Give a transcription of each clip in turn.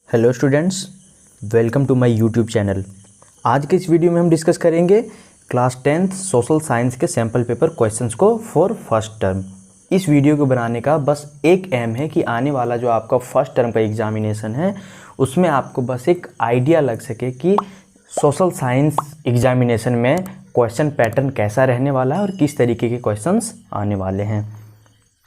Hello students, welcome to my YouTube channel. आज के इस वीडियो में हम डिस्कस करेंगे क्लास 10th सोशल साइंस के सैम्पल पेपर क्वेश्चंस को फॉर फर्स्ट टर्म। इस वीडियो को बनाने का बस एक एम है कि आने वाला जो आपका फर्स्ट टर्म का एग्जामिनेशन है उसमें आपको बस एक आइडिया लग सके कि सोशल साइंस एग्जामिनेशन में क्वेश्चन पैटर्न कैसा रहने वाला है और किस तरीके के क्वेश्चंस आने वाले हैं।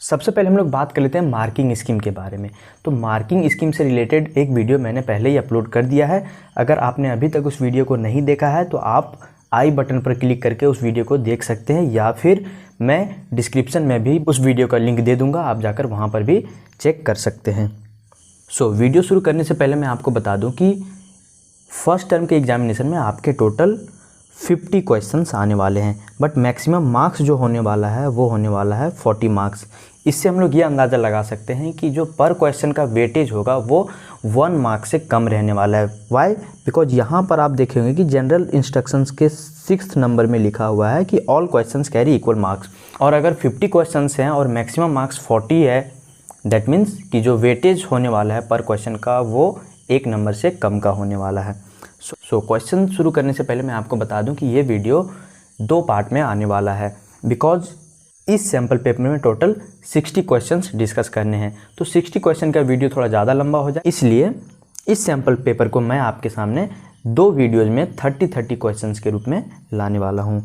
सबसे पहले हम लोग बात कर लेते हैं मार्किंग स्कीम के बारे में। तो मार्किंग स्कीम से रिलेटेड एक वीडियो मैंने पहले ही अपलोड कर दिया है। अगर आपने अभी तक उस वीडियो को नहीं देखा है तो आप आई बटन पर क्लिक करके उस वीडियो को देख सकते हैं, या फिर मैं डिस्क्रिप्शन में भी उस वीडियो का लिंक दे दूंगा, आप जाकर वहाँ पर भी चेक कर सकते हैं। वीडियो शुरू करने से पहले मैं आपको बता दूँ कि फर्स्ट टर्म के एग्जामिनेशन में आपके टोटल 50 क्वेश्चंस आने वाले हैं, बट मैक्सिमम मार्क्स जो होने वाला है वो होने वाला है 40 मार्क्स। इससे हम लोग ये अंदाज़ा लगा सकते हैं कि जो पर क्वेश्चन का वेटेज होगा वो 1 मार्क से कम रहने वाला है। वाई? बिकॉज यहाँ पर आप देखेंगे कि जनरल इंस्ट्रक्शंस के 6th नंबर में लिखा हुआ है कि all questions carry equal marks, और अगर 50 क्वेश्चंस हैं और मैक्सिमम मार्क्स 40 है, दैट मीन्स कि जो वेटेज होने वाला है पर क्वेश्चन का वो 1 नंबर से कम का होने वाला है। क्वेश्चन शुरू करने से पहले मैं आपको बता दूं कि ये वीडियो 2 पार्ट में आने वाला है, बिकॉज इस सैम्पल पेपर में टोटल 60 क्वेश्चंस डिस्कस करने हैं। तो 60 क्वेश्चन का वीडियो थोड़ा ज़्यादा लंबा हो जाए, इसलिए इस सैम्पल पेपर को मैं आपके सामने 2 वीडियोज़ में 30 क्वेश्चंस के रूप में लाने वाला हूँ।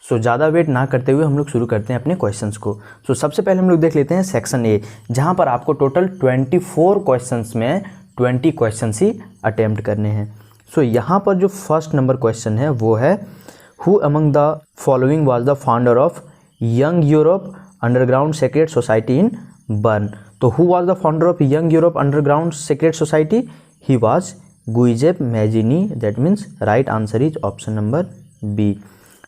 ज़्यादा वेट ना करते हुए हम लोग शुरू करते हैं अपने क्वेश्चंस को। सबसे पहले हम लोग देख लेते हैं सेक्शन ए, जहाँ पर आपको टोटल 24 क्वेश्चंस में 20 क्वेश्चंस ही अटेम्प्ट करने हैं। यहाँ पर जो फर्स्ट नंबर क्वेश्चन है वो है, who among the following was the founder of Young Europe underground secret society in Bern. तो who was the founder of Young Europe underground secret society? He was Giuseppe Mazzini. That means right answer is option number B.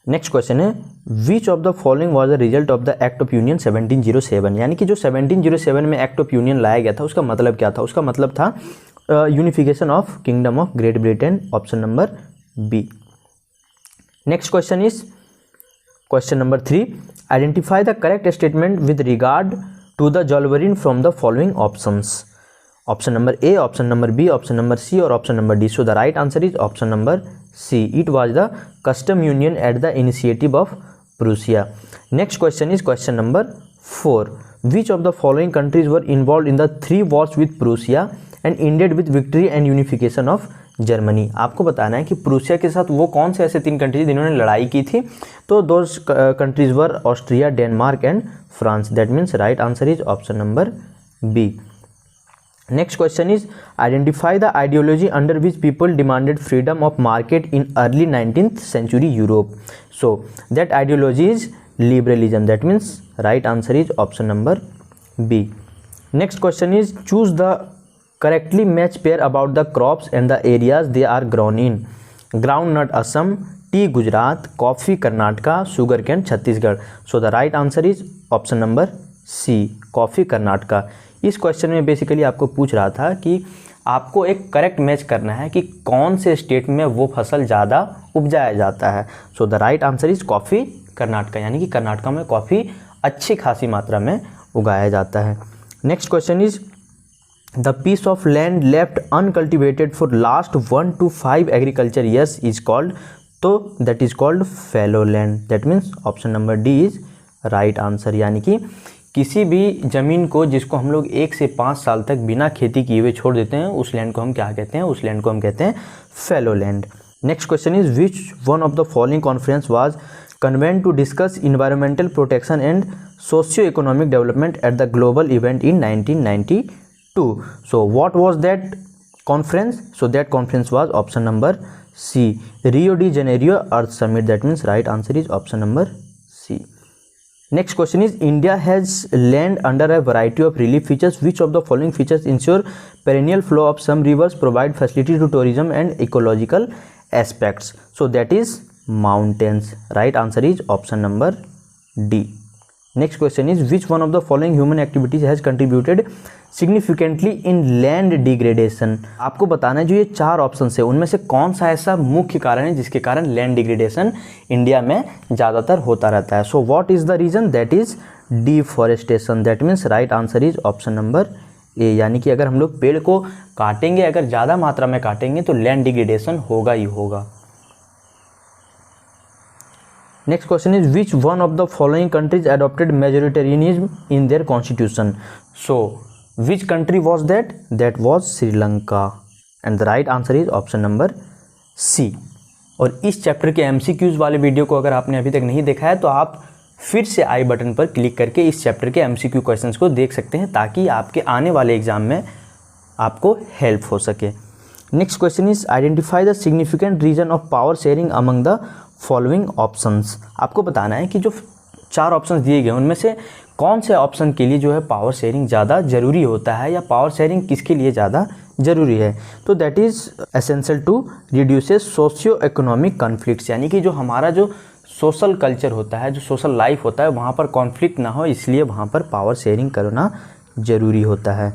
Next question है, which of the following was the result of the act of union 1707। यानी कि जो 1707 में act of union लाया गया था उसका मतलब क्या था? उसका मतलब था unification of kingdom of Great Britain, option number B. Next question is question number 3, identify the correct statement with regard to the Zollverein from the following options. Option number A, option number B, option number C और option number D. The right answer is option number C, it was the custom union at the initiative of Prussia. Next question is question number 4, which of the following countries were involve in the 3 Wars with Prussia and ended with victory and unification of Germany. आपको बताना है कि Prussia के साथ वो कौन से ऐसे 3 कंट्रीज जिन्होंने लड़ाई की थी। तो दो countries were Austria, Denmark and France. That means right answer is option number B. Next question is, identify the ideology under which people demanded freedom of market in early 19th century Europe. That ideology is liberalism. That means right answer is option number B. Next question is, choose the correctly match pair about the crops and the areas they are grown in. Groundnut Assam, tea Gujarat, coffee Karnataka, sugarcane Chhattisgarh. The right answer is option number C, coffee Karnataka. इस question में basically आपको पूछ रहा था कि आपको एक correct match करना है कि कौन से स्टेट में वो फसल ज़्यादा उपजाया जाता है। The right answer is coffee Karnataka, यानी कि कर्नाटका में कॉफ़ी अच्छी खासी मात्रा में उगाया जाता है। Next question is, the piece of land left uncultivated for last 1 to 5 agriculture years is called, तो that is called fallow land. that means option number D is right answer। यानी कि किसी भी ज़मीन को जिसको हम लोग 1 से 5 साल तक बिना खेती किए हुए छोड़ देते हैं उस लैंड को हम क्या कहते हैं? उस लैंड को हम कहते हैं fallow land। Next question is, which one of the following conference was convened to discuss environmental protection and socio-economic development at the global event in 1992? What was that conference? That conference was option number C, Rio de Janeiro Earth Summit. That means right answer is option number C. Next question is, India has land under a variety of relief features. Which of the following features ensure perennial flow of some rivers, provide facility to tourism and ecological aspects? That is mountains. Right answer is option number D. Next question is, which one of the following human activities has contributed significantly in land degradation? आपको बताना है जो ये 4 option है उनमें से कौन सा ऐसा मुख्य कारण है जिसके कारण लैंड डिग्रेडेशन इंडिया में ज़्यादातर होता रहता है। What is the reason? That is deforestation. That means right answer is option number A, यानी कि अगर हम लोग पेड़ को काटेंगे, अगर ज़्यादा मात्रा में काटेंगे तो लैंड डिग्रेडेशन होगा ही होगा। Next question is which one of the following countries adopted majoritarianism in their constitution. So which country was that? That was Sri Lanka and the right answer is option number C. और इस chapter के MCQs वाले video को अगर आपने अभी तक नहीं देखा है तो आप फिर से आई बटन पर क्लिक करके इस चैप्टर के MCQ क्वेश्चंस को देख सकते हैं, ताकि आपके आने वाले एग्जाम में आपको हेल्प हो सके। Next question is identify the significant reason of power sharing among the following options. आपको बताना है कि जो 4 ऑप्शंस दिए गए उनमें से कौन से ऑप्शन के लिए जो है पावर शेयरिंग ज़्यादा ज़रूरी होता है, या पावर शेयरिंग किसके लिए ज़्यादा ज़रूरी है। तो that is essential to reduces socio economic conflicts, यानी कि जो हमारा जो सोशल कल्चर होता है, जो सोशल लाइफ होता है, वहाँ पर कॉन्फ्लिक्ट ना हो, इसलिए वहाँ पर पावर शेयरिंग करना ज़रूरी होता है।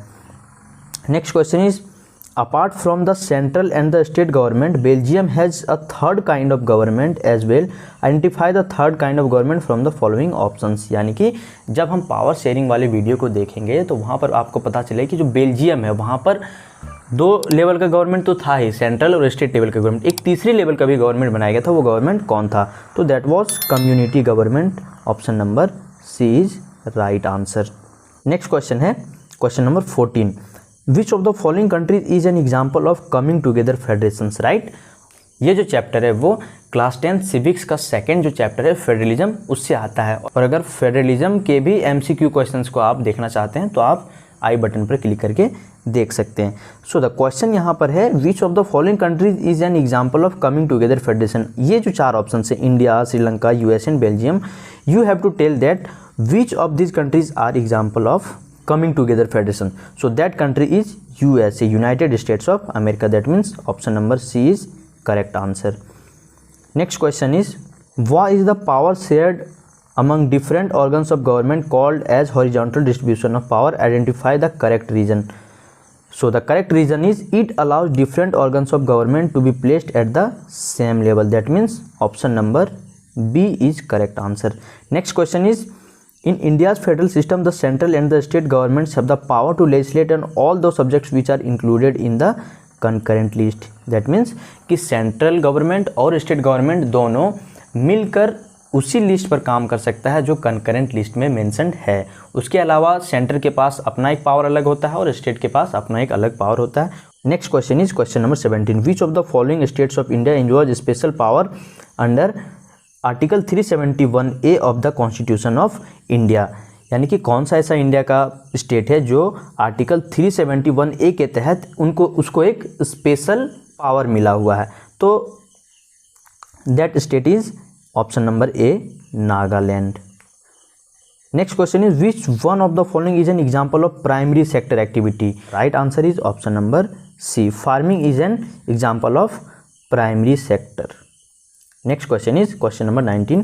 Next question is apart from the central and the state government Belgium has a third kind of government as well, identify the third kind of government from the following options. यानी कि जब हम power sharing वाले video को देखेंगे तो वहाँ पर आपको पता चले कि जो बेल्जियम है वहाँ पर 2 लेवल का गवर्नमेंट तो था ही, सेंट्रल और स्टेट लेवल का गवर्नमेंट। एक तीसरी लेवल का भी गवर्नमेंट बनाया गया था, वो गवर्नमेंट कौन था? तो that was community government. Option number C is right answer. Next question है question number 14, which of the following countries is an example of coming together federations. Right, ये जो चैप्टर है वो क्लास 10 सिविक्स का second जो chapter है federalism, उससे आता है। और अगर फेडरलिज्म के भी MCQ क्वेश्चंस को आप देखना चाहते हैं तो आप आई बटन पर क्लिक करके देख सकते हैं। सो द क्वेश्चन यहाँ पर है which of the following countries is an example of coming together federation. ये जो 4 ऑप्शन है, India, Sri Lanka, US and Belgium, you have to tell that which of this countries are example of coming together federation. So that country is USA, United States of America. That means option number C is correct answer. Next question is what is the power shared among different organs of government called as horizontal distribution of power? Identify the correct reason. So the correct reason is it allows different organs of government to be placed at the same level. That means option number B is correct answer. Next question is in India's federal system, the central and the state governments have the power to legislate on all those subjects which are included in the concurrent list. That means कि central government और state government दोनों मिलकर उसी list पर काम कर सकता है जो कंकरेंट लिस्ट में मेंशन्ड है। उसके अलावा सेंटर के पास अपना एक पावर अलग होता है और स्टेट के पास अपना एक अलग पावर होता है। Next question is question number 17, which of the following states of India enjoys special power under article 371A of the constitution of India. यानी कि कौन सा ऐसा इंडिया का स्टेट है जो आर्टिकल 371A के तहत उसको एक स्पेशल पावर मिला हुआ है। तो that state is option number A, Nagaland. Next question is which one of the following is an example of primary sector activity. Right answer is option number C, farming is an example of primary sector. Next question is question number 19,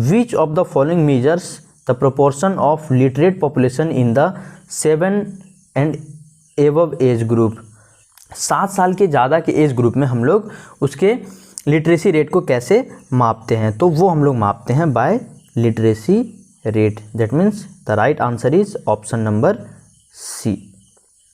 which of the following measures the proportion of literate population in the 7 and above age group। 7 साल के ज़्यादा के age group में हम लोग उसके literacy rate को कैसे मापते हैं? तो वो हम लोग मापते हैं by literacy rate. That means the right answer is option number C।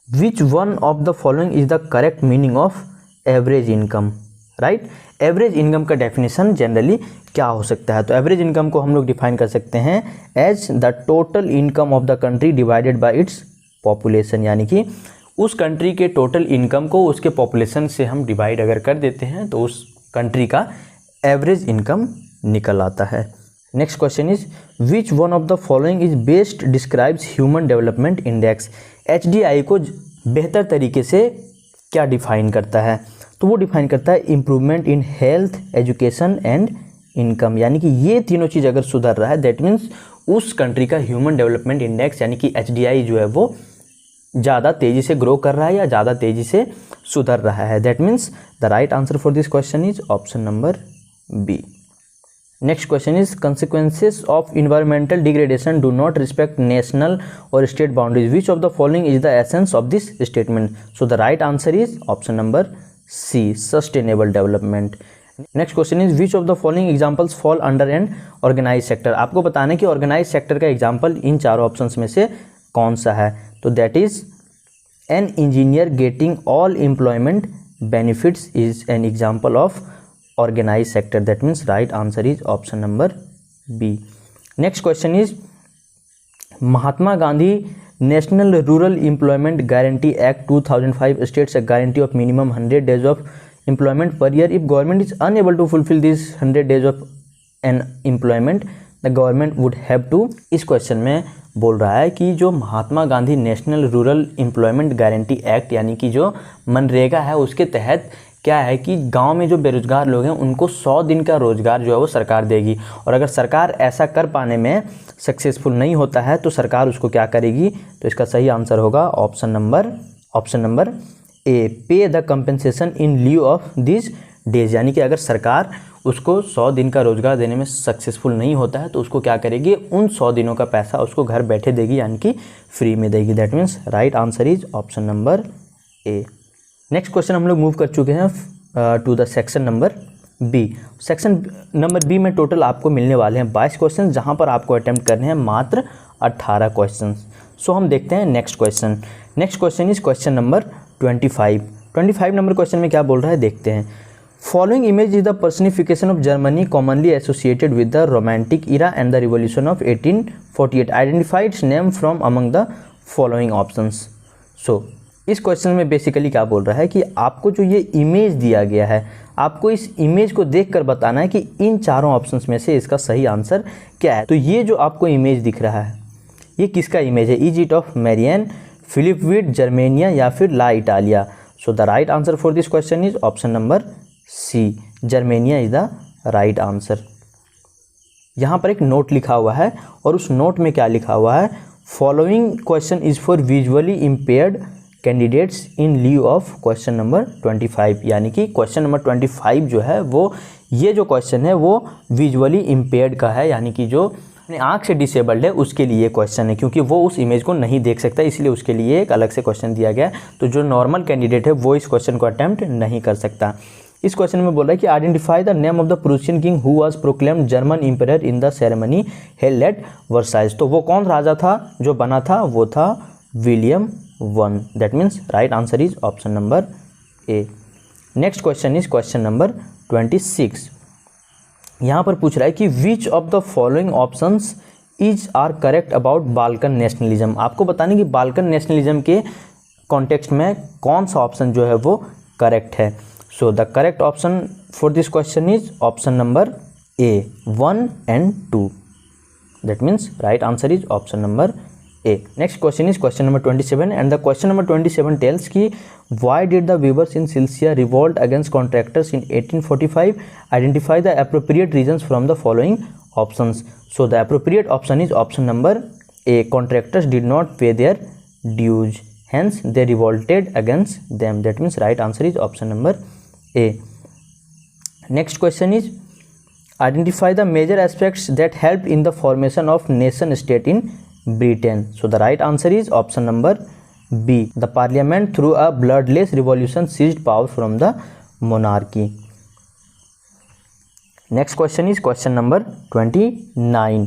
Which one of the following is the correct meaning of average income. Right, average income का डेफिनेशन जनरली क्या हो सकता है? तो एवरेज इनकम को हम लोग define कर सकते हैं as the total income of the country divided by its population. यानी कि उस कंट्री के टोटल इनकम को उसके पॉपुलेशन से हम डिवाइड अगर कर देते हैं तो उस कंट्री का एवरेज इनकम निकल आता है। Next question is which one of the following is best describes human development index. HDI को बेहतर तरीके से क्या डिफाइन करता है? तो वो डिफाइन करता है improvement in health, education and income. यानी कि ये तीनों चीज़ अगर सुधर रहा है दैट मीन्स उस कंट्री का ह्यूमन डेवलपमेंट इंडेक्स यानी कि HDI जो है वो ज़्यादा तेज़ी से ग्रो कर रहा है या ज़्यादा तेज़ी से सुधर रहा है। That means the right answer for this question is option number B। Next question is consequences of environmental degradation do not respect national और state boundaries. Which of the following is the essence of this statement. So the right answer is option number C, sustainable development. Next question is which of the following examples fall under an organise sector. आपको बताना है कि organise sector का example इन चारों options में से कौन सा है। तो that is an engineer getting all employment benefits is an example of organise sector, that means right answer is option number B. Next question is Mahatma Gandhi national rural employment guarantee act 2005 states a guarantee of minimum 100 days of employment per year. If government is unable to fulfil this 100 days of an employment the government would have to. इस question में बोल रहा है कि जो Mahatma Gandhi national rural employment guarantee act यानी कि जो मनरेगा है उसके तहत क्या है कि गांव में जो बेरोजगार लोग हैं उनको 100 दिन का रोजगार जो है वो सरकार देगी, और अगर सरकार ऐसा कर पाने में सक्सेसफुल नहीं होता है तो सरकार उसको क्या करेगी, तो इसका सही आंसर होगा ऑप्शन नंबर ए, पे the compensation in lieu of this days. यानी कि अगर सरकार उसको 100 दिन का रोजगार देने में सक्सेसफुल नहीं होता है तो उसको क्या करेगी, उन 100 दिनों का पैसा उसको घर बैठे देगी, यानी कि फ्री में देगी। That means right answer is option number A. Next question हम लोग मूव कर चुके हैं to the section number B. Section number B में टोटल आपको मिलने वाले हैं 22 क्वेश्चन, जहां पर आपको अटेम्प्ट करने हैं मात्र 18 क्वेश्चन। सो हम देखते हैं next question. Next question is question number 25 number question में क्या बोल रहा है देखते हैं। Following image is the personification of Germany commonly associated with the romantic era and the revolution of 1848। Identify its name from among the following options. So इस question में basically क्या बोल रहा है कि आपको जो ये इमेज दिया गया है, आपको इस इमेज को देखकर बताना है कि इन चारों ऑप्शंस में से इसका सही आंसर क्या है। तो ये जो आपको इमेज दिख रहा है ये किसका इमेज है, is it of Marianne, Philip Veit, Germania या फिर La Italia. So the right answer for this question is option number C, Germania is the right answer. यहाँ पर एक नोट लिखा हुआ है और उस नोट में क्या लिखा हुआ है, following question is for visually impaired candidates in lieu of question number 25। यानी कि क्वेश्चन नंबर 25 जो है वो ये जो क्वेश्चन है वो विजुअली इम्पेयर्ड का है, यानी कि जो अपनी आँख से डिसेबल्ड है उसके लिए क्वेश्चन है, क्योंकि वो उस इमेज को नहीं देख सकता, इसलिए उसके लिए एक अलग से क्वेश्चन दिया गया है। तो जो नॉर्मल कैंडिडेट है वो इस क्वेश्चन को अटैम्प्ट नहीं कर सकता। इस क्वेश्चन में बोल रहा है कि identify the name of the Prussian king who was proclaimed German emperor in the ceremony held at Versailles. तो वो कौन राजा था जो बना था, वो था William one. That means right answer is option number A. Next question is question number 26। यहाँ पर पूछ रहा है कि which of the following options is are correct about Balkan nationalism. आपको बताने कि बाल्कन नेशनलिज्म के कॉन्टेक्स्ट में कौन सा ऑप्शन जो है वो करेक्ट है। So the correct option for this question is option number A, 1 and 2। That means right answer is option number A. Next question is question number 27 and the question number 27 tells कि why did the weavers in Silisia revolt against contractors in 1845? Identify the appropriate reasons from the following options. So the appropriate option is option number A. Contractors did not pay their dues, hence they revolted against them. That means right answer is option number A. Next question is identify the major aspects that helped in the formation of nation state in Britain. So the right answer is option number B. The parliament through a bloodless revolution seized power from the monarchy. Next question is question number 29.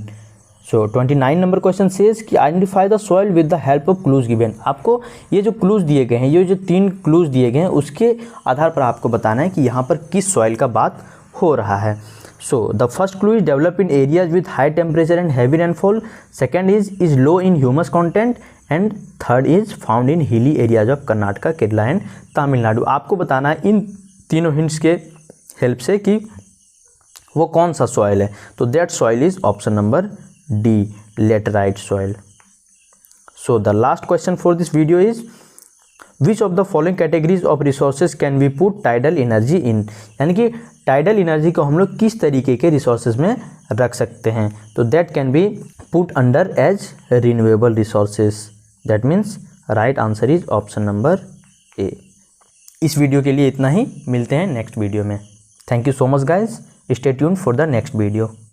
So 29 number question says कि identify the soil with the help of clues given. आपको ये जो clues दिए गए हैं, ये जो 3 clues दिए गए हैं उसके आधार पर आपको बताना है कि यहाँ पर किस soil का बात हो रहा है। So the first clue is develop in areas with high temperature and heavy rainfall. Second is low in humus content and third is found in hilly areas of Karnataka, Kerala and Tamil Nadu. आपको बताना है इन तीनों hints के help से कि वो कौन सा सॉइल है। तो that soil is option number D, laterite soil. So the last question for this video is which of the following categories of resources can be put tidal energy in. यानी कि tidal energy को हम लोग किस तरीके के resources में रख सकते हैं। तो that can be put under as renewable resources. That means right answer is option number ए। इस वीडियो के लिए इतना ही, मिलते हैं नेक्स्ट वीडियो में। Thank you so much guys, stay tuned for the next video.